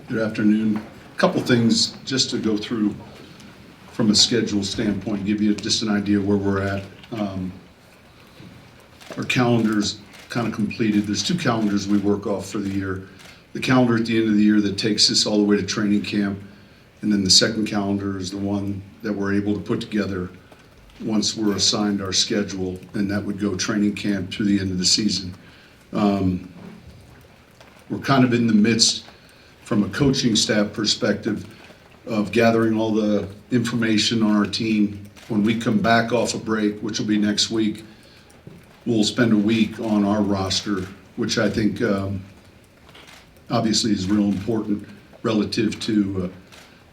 Good afternoon. A couple things just to go through from a schedule standpoint, give you just an idea where we're at. Our calendar's kind of completed. There's two calendars we work off for the year. The calendar at the end of the year that takes us all the way to training camp, and then the second calendar is the one that we're able to put together once we're assigned our schedule, and that would go training camp through the end of the season. We're kind of in the midst, from a coaching staff perspective, of gathering all the information on our team. When we come back off a break, which will be next week, we'll spend a week on our roster, which I think obviously is real important relative to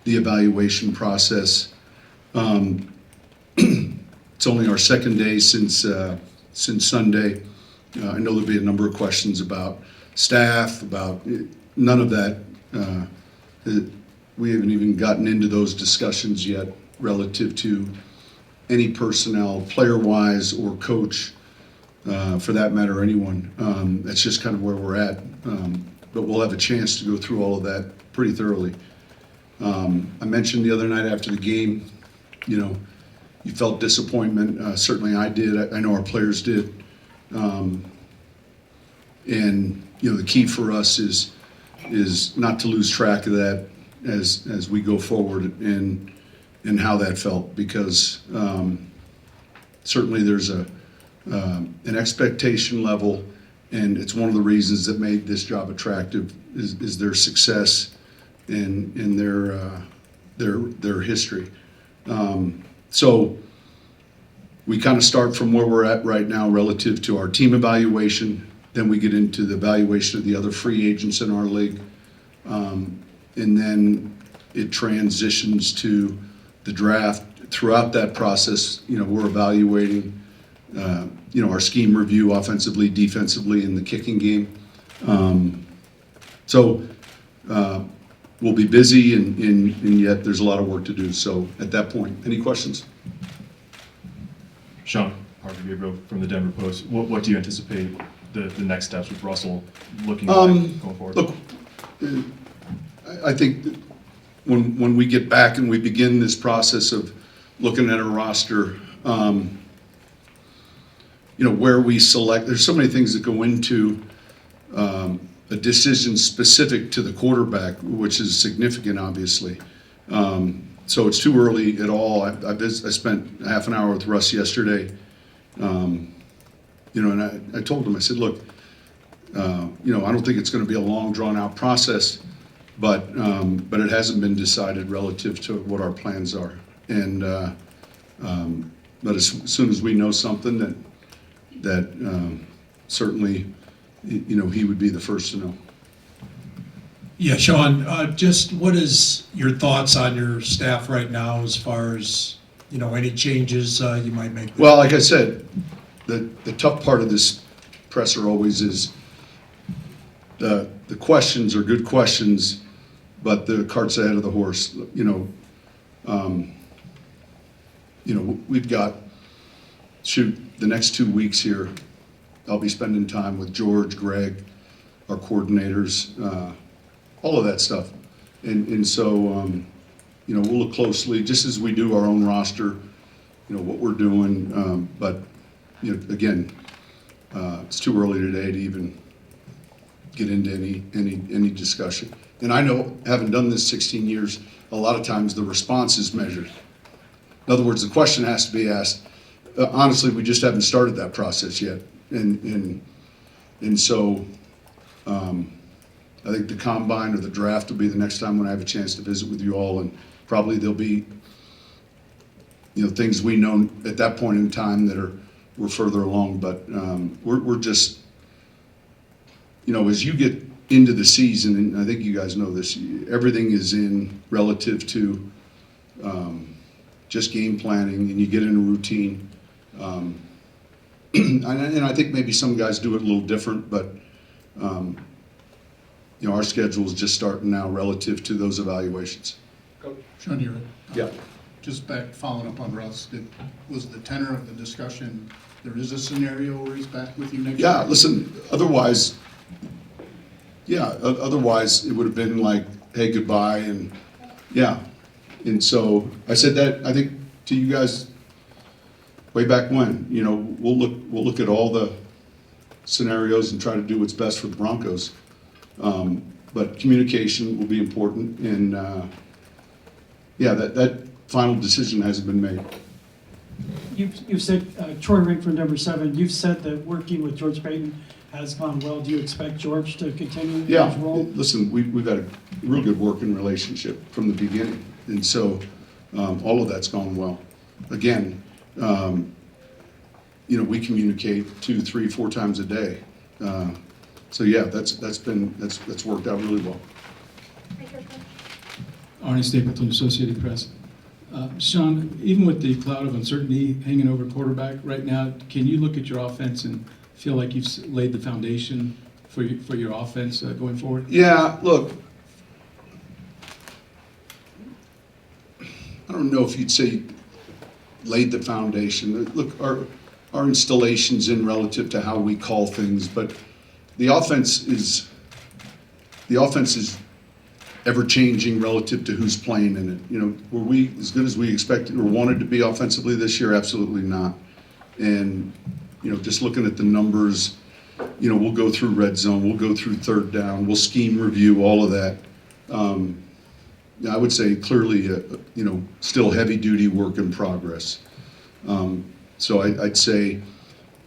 the evaluation process. It's only our second day since Sunday. I know there'll be a number of questions about staff, about none of that. We haven't even gotten into those discussions yet relative to any personnel, player-wise or coach, for that matter, anyone. That's just kind of where we're at. But we'll have a chance to go through all of that pretty thoroughly. I mentioned the other night after the game, you felt disappointment. Certainly I did. I know our players did. And the key for us is not to lose track of that as we go forward and how that felt, because certainly there's an expectation level, and it's one of the reasons that made this job attractive is their success and their history. So we kind of start from where we're at right now relative to our team evaluation. Then we get into the evaluation of the other free agents in our league. And then it transitions to the draft. Throughout that process, we're evaluating, our scheme review offensively, defensively, in the kicking game. So we'll be busy, and yet there's a lot of work to do. So at that point, any questions? Sean, Harvey Gabriel from the Denver Post. What do you anticipate the next steps with Russell looking like going forward? Look, I think that when we get back and we begin this process of looking at a roster, where we select, there's so many things that go into a decision specific to the quarterback, which is significant, obviously. So it's too early at all. I spent half an hour with Russ yesterday, and I told him, I said, look, I don't think it's going to be a long, drawn-out process, but it hasn't been decided relative to what our plans are. And but as soon as we know something that certainly, he would be the first to know. Yeah, Sean, just what is your thoughts on your staff right now as far as, any changes you might make? Well, like I said, the tough part of this presser always is the questions are good questions, but the cart's ahead of the horse. We've got, the next 2 weeks here, I'll be spending time with George, Greg, our coordinators, all of that stuff. And so, we'll look closely, just as we do our own roster, what we're doing. But, again, it's too early today to even get into any discussion. And I know, having done this 16 years, a lot of times the response is measured. In other words, the question has to be asked. Honestly, we just haven't started that process yet. And so I think the combine or the draft will be the next time when I have a chance to visit with you all, and probably there'll be things we know at that point in time that we're further along. But we're just, as you get into the season, and I think you guys know this, everything is in relative to just game planning, and you get in a routine. And I think maybe some guys do it a little different, but our schedule is just starting now relative to those evaluations. Sean, you're Yeah. just back following up on Russ. Was the tenor of the discussion, there is a scenario where he's back with you next year? Yeah, listen, otherwise it would have been like, hey, goodbye, and yeah. And so I said that, I think, to you guys way back when. You know, we'll look at all the scenarios and try to do what's best for the Broncos. But communication will be important, and yeah, that final decision hasn't been made. You've said, Troy Rink from Denver 7, you've said that working with George Payton has gone well. Do you expect George to continue in Yeah, his role? listen, we've had a real good working relationship from the beginning, and so all of that's gone well. Again, you know, we communicate 2, 3, 4 times a day. So yeah, that's worked out really well. Arnie Stapleton, Associated Press. Sean, even with the cloud of uncertainty hanging over quarterback right now, can you look at your offense and feel like you've laid the foundation for your offense going forward? Yeah, look, I don't know if you'd say laid the foundation. Look, our installation's in relative to how we call things, but the offense is ever changing relative to who's playing in it. You know, were we as good as we expected or wanted to be offensively this year? Absolutely not. And, you know, just looking at the numbers, you know, we'll go through red zone, we'll go through third down, we'll scheme review, all of that. I would say clearly, you know, still heavy duty work in progress. So I'd say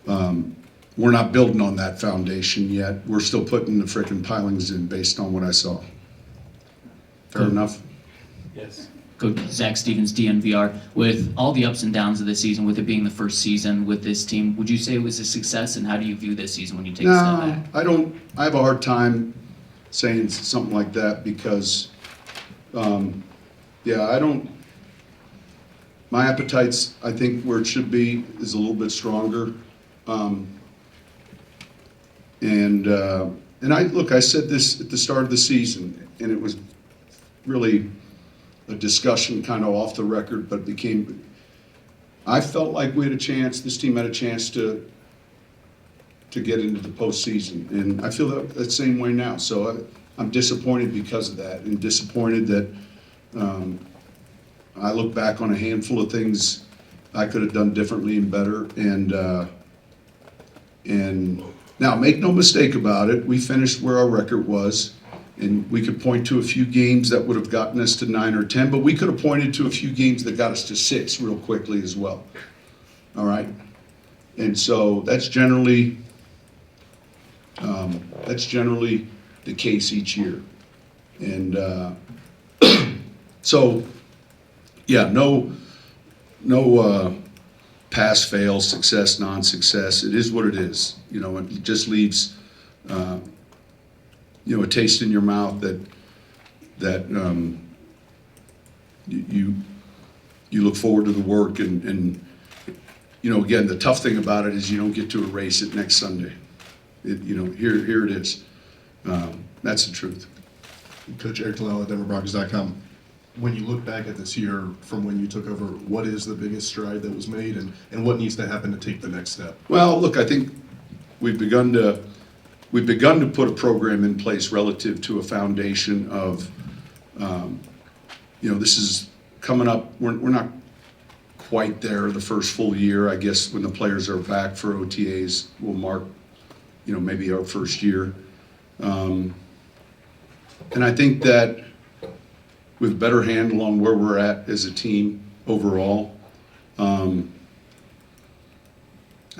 we're not building on that foundation yet. We're still putting the frickin' pilings in based on what I saw. Fair enough? Yes. Coach Zach Stevens, DNVR. With all the ups and downs of the season, with it being the first season with this team, would you say it was a success, and how do you view this season when you take a step No, back? I don't. I have a hard time saying something like that because, yeah, I don't. My appetite's, I think, where it should be is a little bit stronger. And I said this at the start of the season, and it was really a discussion kind of off the record, but I felt like we had a chance, this team had a chance to get into the postseason, and I feel that same way now. So I'm disappointed because of that, and disappointed that I look back on a handful of things I could have done differently and better, and now make no mistake about it, we finished where our record was. And we could point to a few games that would have gotten us to 9 or 10, but we could have pointed to a few games that got us to 6 real quickly as well. All right? And so that's generally the case each year. And so, yeah, no pass, fail, success, non-success. It is what it is. You know, it just leaves you know, a taste in your mouth that you look forward to the work, and you know, again, the tough thing about it is you don't get to erase it next Sunday. You know, here it is. That's the truth. Coach Eric Tallell at DenverBroncos.com. When you look back at this year from when you took over, what is the biggest stride that was made, and what needs to happen to take the next step? Well, look, I think we've begun to put a program in place relative to a foundation of, you know, this is coming up. We're not quite there the first full year. I guess when the players are back for OTAs, we'll mark, you know, maybe our first year. And I think that with a better handle on where we're at as a team overall, I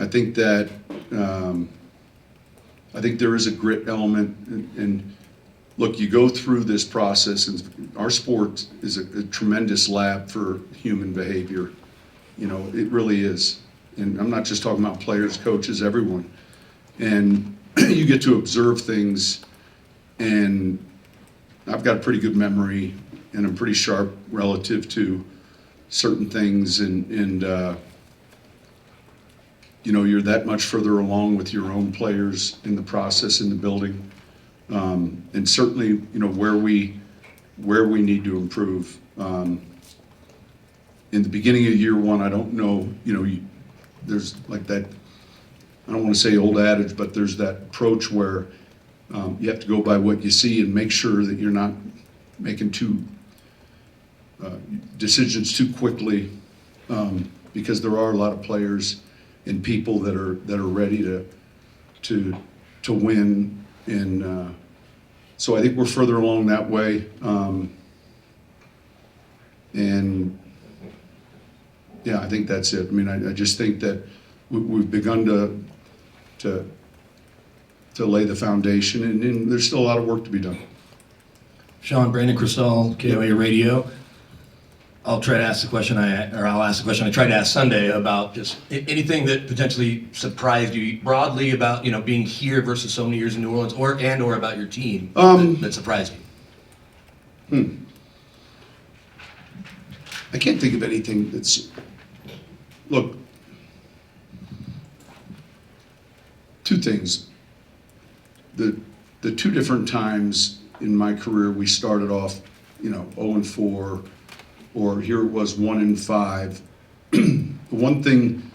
think that I think there is a grit element, and look, you go through this process, and our sport is a tremendous lab for human behavior. You know, it really is. And I'm not just talking about players, coaches, everyone. And you get to observe things, and I've got a pretty good memory, and I'm pretty sharp relative to certain things, and you know, you're that much further along with your own players in the process in the building, and certainly, you know, where we need to improve. In the beginning of year one, I don't know, you know, there's like that, I don't want to say old adage, but there's that approach where you have to go by what you see and make sure that you're not making decisions too quickly, because there are a lot of players and people that are ready to win, and so I think we're further along that way, and yeah, I think that's it. I mean, I just think that we've begun to lay the foundation, and there's still a lot of work to be done. Sean, Brandon Cristal, KOA Radio. I'll try to ask the question I'll ask the question I tried to ask Sunday about just anything that potentially surprised you broadly about, being here versus so many years in New Orleans, or about your team that surprised you. I can't think of anything that's, look, two things. The two different times in my career we started off, 0-4, or here it was 1-5. The one thing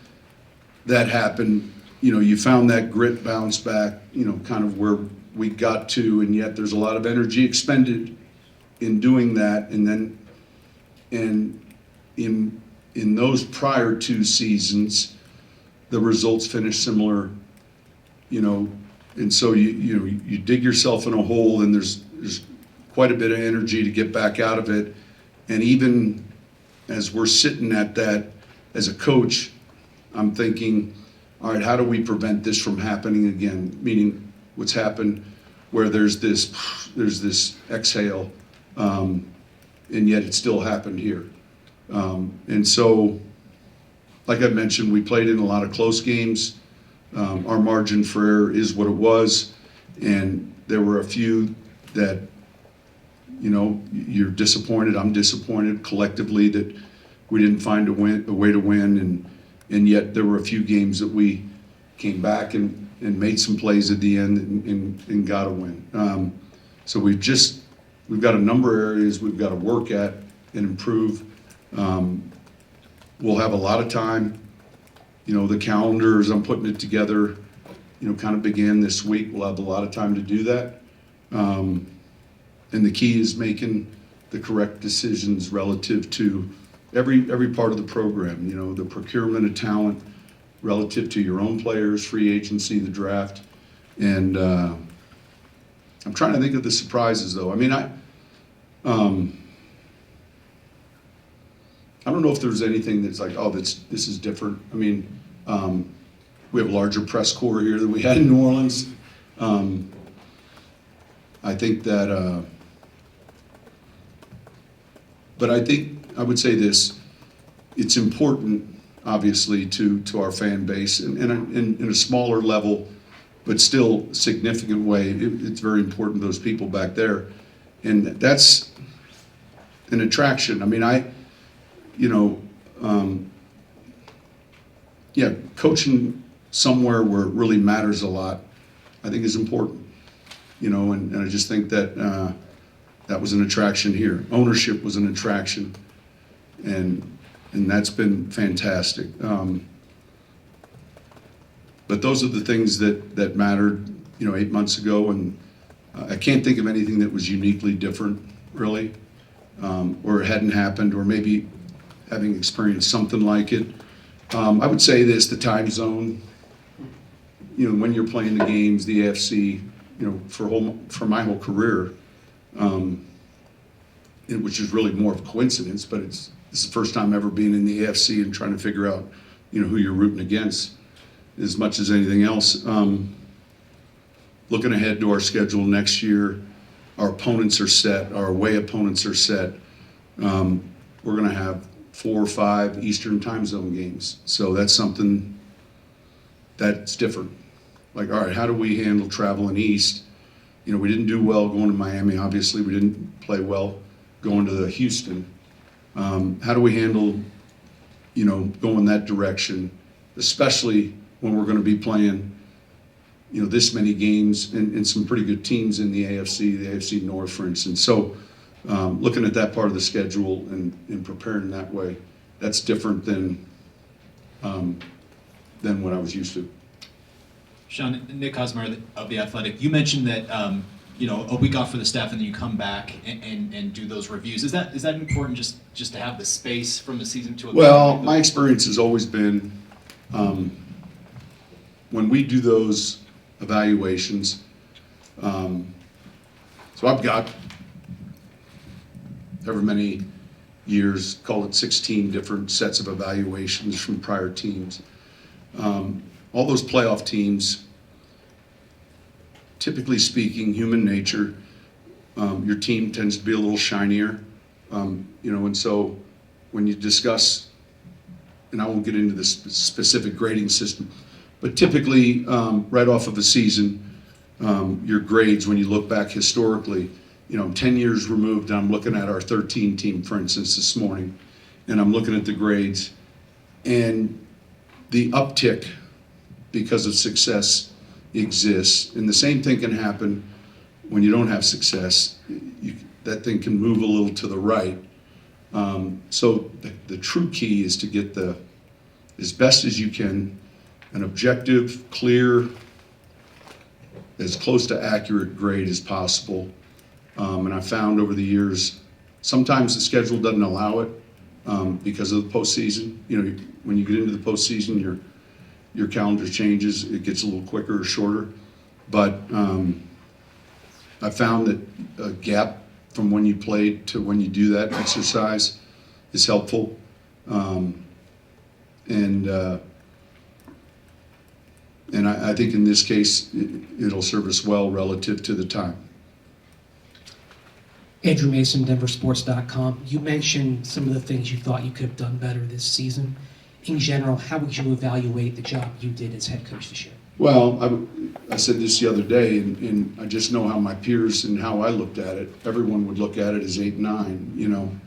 that happened, you found that grit bounce back, kind of where we got to, and yet there's a lot of energy expended in doing that, and in those prior two seasons, the results finished similar, and so you dig yourself in a hole, and there's quite a bit of energy to get back out of it. And even as we're sitting at that as a coach, I'm thinking, all right, how do we prevent this from happening again? Meaning what's happened where there's this exhale, and yet it still happened here. And so, like I mentioned, we played in a lot of close games. Our margin for error is what it was, and there were a few that, you're disappointed, I'm disappointed collectively that we didn't find a way to win, and yet there were a few games that we came back and made some plays at the end and got a win. So we've got a number of areas we've got to work at and improve. We'll have a lot of time. The calendar, as I'm putting it together, kind of began this week. We'll have a lot of time to do that. And the key is making the correct decisions relative to every part of the program, the procurement of talent relative to your own players, free agency, the draft. And I'm trying to think of the surprises, though. I mean, I don't know if there's anything that's like, this is different. I mean, we have a larger press corps here than we had in New Orleans. I think that, but I think I would say this: it's important, obviously, to our fan base, and in a smaller level, but still significant way. It's very important to those people back there, and that's an attraction. I mean, coaching somewhere where it really matters a lot, I think is important, and I just think that that was an attraction here. Ownership was an attraction, and that's been fantastic. But those are the things that mattered, 8 months ago, and I can't think of anything that was uniquely different, really, or it hadn't happened, or maybe having experienced something like it. I would say this: the time zone. When you're playing the games, the AFC, for my whole career, which is really more of a coincidence, but it's the first time ever being in the AFC and trying to figure out, who you're rooting against as much as anything else. Looking ahead to our schedule next year, our opponents are set, our away opponents are set. We're going to have 4 or 5 Eastern time zone games. So that's something that's different. Like, all right, how do we handle traveling east? We didn't do well going to Miami, obviously. We didn't play well going to Houston. How do we handle, going that direction, especially when we're going to be playing, this many games and some pretty good teams in the AFC North, for instance. So looking at that part of the schedule and preparing that way, that's different than what I was used to. Sean, Nick Hosmer of The Athletic, you mentioned that a week off for the staff and then you come back and do those reviews. Is that important just to have the space from the season to Well, my experience has always been, when we do those evaluations, so I've got however many years, call it 16 different sets of evaluations from prior teams. All those playoff teams, typically speaking, human nature, your team tends to be a little shinier, and so when you discuss, and I won't get into the specific grading system, but typically, right off of a season, your grades, when you look back historically, 10 years removed, I'm looking at our 13 team, for instance, this morning, and I'm looking at the grades, and the uptick because of success exists. And the same thing can happen when you don't have success. That thing can move a little to the right. So the true key is to get as best as you can, an objective, clear, as close to accurate grade as possible. And I found over the years, sometimes the schedule doesn't allow it because of the postseason. When you get into the postseason, your calendar changes. It gets a little quicker or shorter. But I found that a gap from when you played to when you do that exercise is helpful. And I think in this case, it'll serve us well relative to the time. Andrew Mason, DenverSports.com. You mentioned some of the things you thought you could have done better this season. In general, how would you evaluate the job you did as head coach this year? Well, I said this the other day, and I just know how my peers and how I looked at it. Everyone would look at it as 8, 9.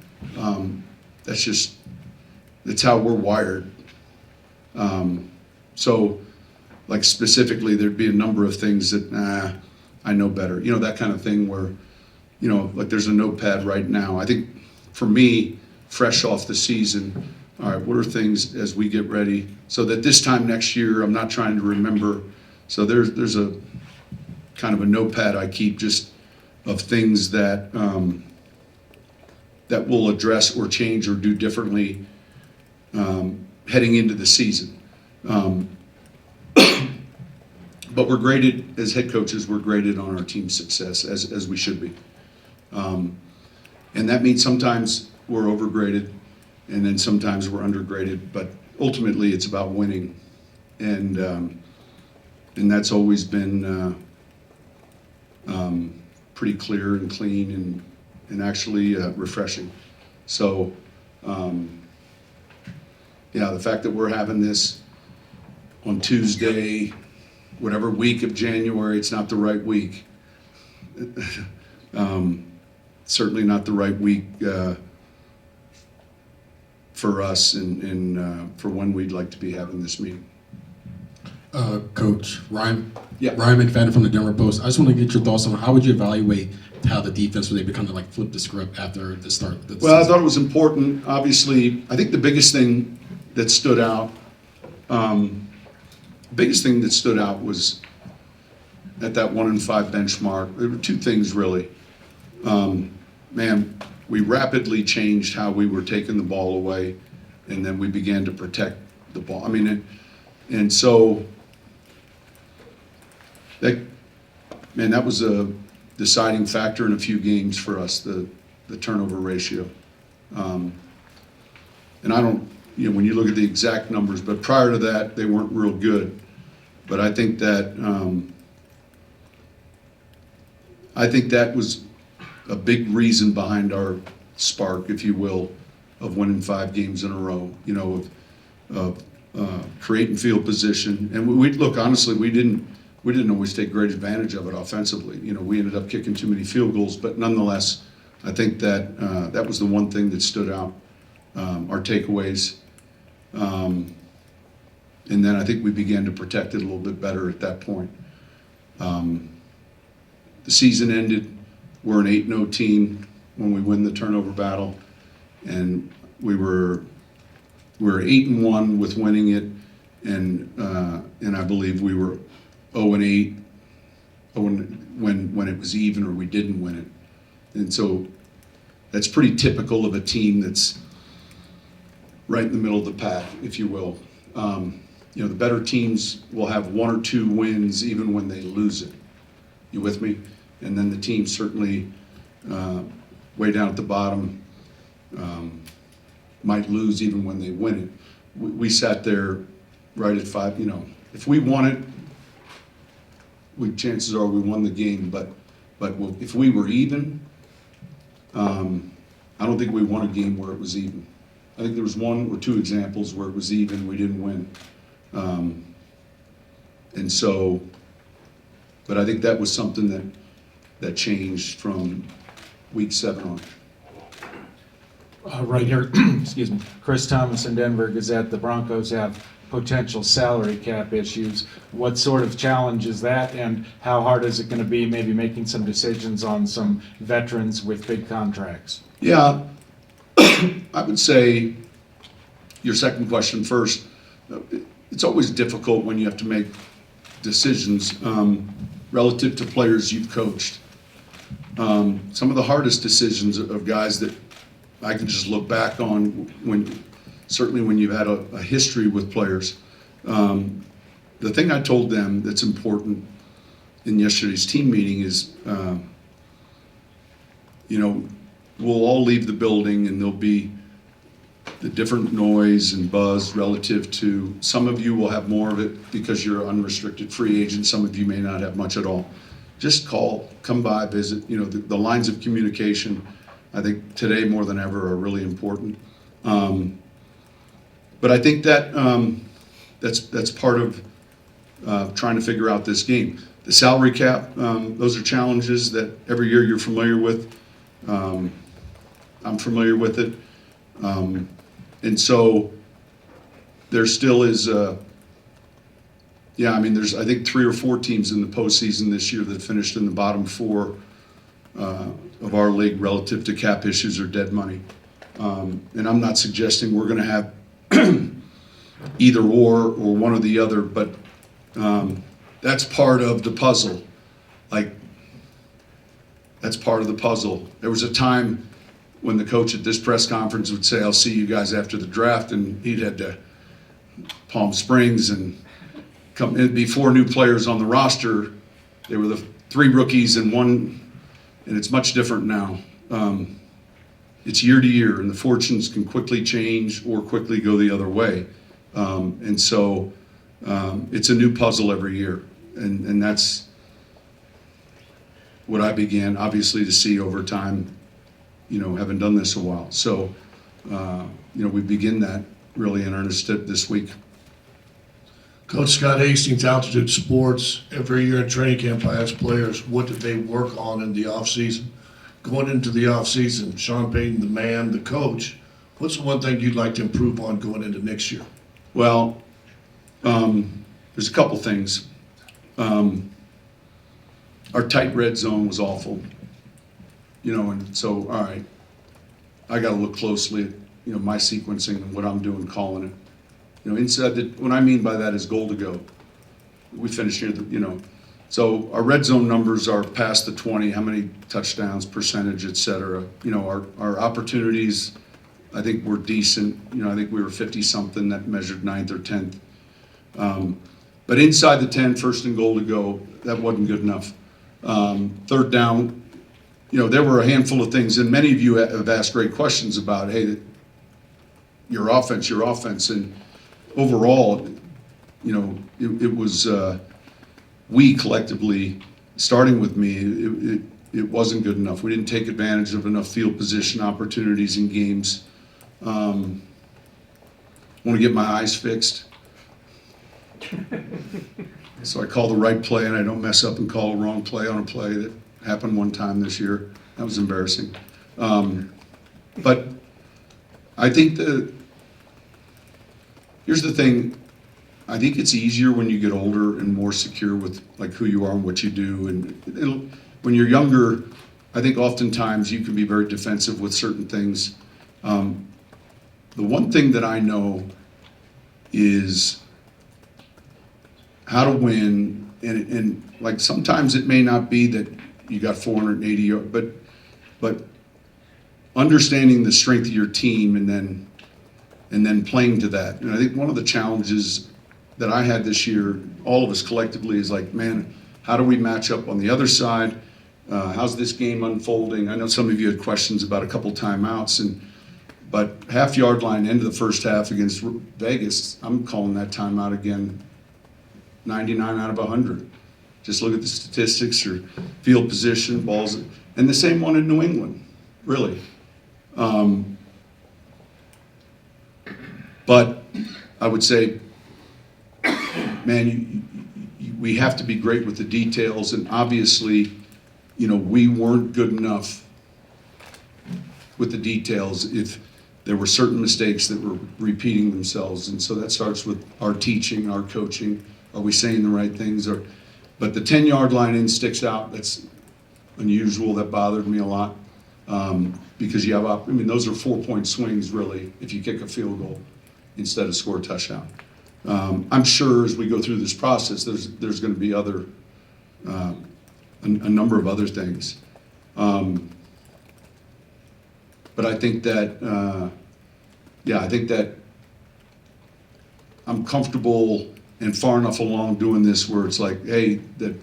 That's how we're wired. So, like specifically, there'd be a number of things that I know better. That kind of thing where, like there's a notepad right now. I think for me, fresh off the season, all right, what are things as we get ready so that this time next year I'm not trying to remember. So there's a kind of a notepad I keep just of things that that we'll address or change or do differently heading into the season. But we're graded as head coaches. We're graded on our team's success as we should be, and that means sometimes we're overgraded. And then sometimes we're undergraded, but ultimately it's about winning, and that's always been pretty clear and clean and actually refreshing. So, the fact that we're having this on Tuesday, whatever week of January, it's not the right week. Certainly not the right week. For us and for when we'd like to be having this meeting. Coach Ryan. Yeah. Ryan McFadden from the Denver Post. I just want to get your thoughts on how would you evaluate how the defense was able to kind of like flip the script after the start of the season? Well, I thought it was important. Obviously, I think the biggest thing that stood out, was at that 1-5 benchmark. There were two things really. We rapidly changed how we were taking the ball away, and then we began to protect the ball. And so that was a deciding factor in a few games for us, the turnover ratio. And I don't, when you look at the exact numbers, but prior to that, they weren't real good. But I think that was a big reason behind our spark, if you will, of winning 5 games in a row, of creating field position. And honestly, we didn't always take great advantage of it offensively. We ended up kicking too many field goals, but nonetheless, I think that that was the one thing that stood out, our takeaways. And then I think we began to protect it a little bit better at that point. The season ended. We're an 8-0 team when we win the turnover battle, and we were 8-1 with winning it, and I believe we were 0-8. when it was even or we didn't win it. And so that's pretty typical of a team that's right in the middle of the pack, if you will. You know, the better teams will have 1 or 2 wins even when they lose it. You with me? And then the team certainly way down at the bottom might lose even when they win it. We sat there right at 5. You know, if we won it, chances are we won the game. But if we were even, I don't think we won a game where it was even. I think there was 1 or 2 examples where it was even, we didn't win. And so, but I think that was something that changed from week 7 on. Right here, excuse me, Chris Thomas in Denver Gazette. The Broncos have potential salary cap issues. What sort of challenge is that, and how hard is it going to be maybe making some decisions on some veterans with big contracts? Yeah, I would say your second question first. It's always difficult when you have to make decisions relative to players you've coached. Some of the hardest decisions of guys that I can just look back on certainly when you've had a history with players. The thing I told them that's important in yesterday's team meeting is, you know, we'll all leave the building and there'll be the different noise and buzz relative to, some of you will have more of it because you're an unrestricted free agent, some of you may not have much at all. Just call, come by, visit. You know, the lines of communication, I think today more than ever are really important. But I think that that's part of trying to figure out this game. The salary cap, those are challenges that every year you're familiar with. I'm familiar with it. And so there still is, yeah, I mean, there's, I think 3 or 4 teams in the postseason this year that finished in the bottom 4 of our league relative to cap issues or dead money. And I'm not suggesting we're going to have either or one or the other, but that's part of the puzzle. Like, that's part of the puzzle. There was a time when the coach at this press conference would say, I'll see you guys after the draft, and he'd head to Palm Springs and come. It'd be 4 new players on the roster. They were the 3 rookies and 1, and it's much different now. It's year to year, and the fortunes can quickly change or quickly go the other way. And so it's a new puzzle every year, and that's what I began, obviously, to see over time, you know, having done this a while. So, you know, we begin that really in earnest this week. Coach Scott Hastings, Altitude Sports. Every year in training camp, I ask players, what did they work on in the offseason? Going into the offseason, Sean Payton, the man, the coach, what's the one thing you'd like to improve on going into next year? Well, there's a couple things. Our tight red zone was awful. You know, and so, all right, I got to look closely at, you know, my sequencing and what I'm doing, calling it. You know, inside what I mean by that is goal to go. We finished here, you know. So our red zone numbers are past the 20, how many touchdowns, percentage, et cetera. You know, our opportunities, I think were decent. You know, I think we were 50-something that measured 9th or 10th. But inside the 10, first and goal to go, that wasn't good enough. 3rd down, you know, there were a handful of things, and many of you have asked great questions about, hey, your offense, and overall, you know, it was we collectively, starting with me, it wasn't good enough. We didn't take advantage of enough field position opportunities in games. Want to get my eyes fixed, so I call the right play and I don't mess up and call a wrong play on a play that happened one time this year. That was embarrassing. But I think here's the thing. I think it's easier when you get older and more secure with like who you are and what you do. And when you're younger, I think oftentimes you can be very defensive with certain things. The one thing that I know is how to win, and like sometimes it may not be that you got 480 yards, but understanding the strength of your team and then playing to that. And I think one of the challenges that I had this year, all of us collectively, is like, man, how do we match up on the other side? How's this game unfolding? I know some of you had questions about a couple timeouts, but half-yard line end of the first half against Vegas, I'm calling that timeout again 99 out of 100. Just look at the statistics or field position, balls, and the same one in New England, really. But I would say, man, we have to be great with the details, and obviously, we weren't good enough with the details if there were certain mistakes that were repeating themselves. And so that starts with our teaching, our coaching. Are we saying the right things? But the 10-yard line in sticks out. That's unusual. That bothered me a lot because you have, those are 4-point swings, really, if you kick a field goal instead of score a touchdown. I'm sure as we go through this process, there's going to be a number of other things. But I think that, I think that I'm comfortable and far enough along doing this where it's like, hey, that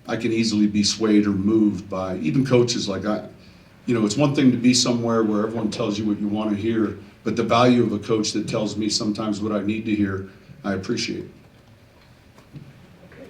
I can easily be swayed or moved by even coaches. Like it's one thing to be somewhere where everyone tells you what you want to hear, but the value of a coach that tells me sometimes what I need to hear, I appreciate.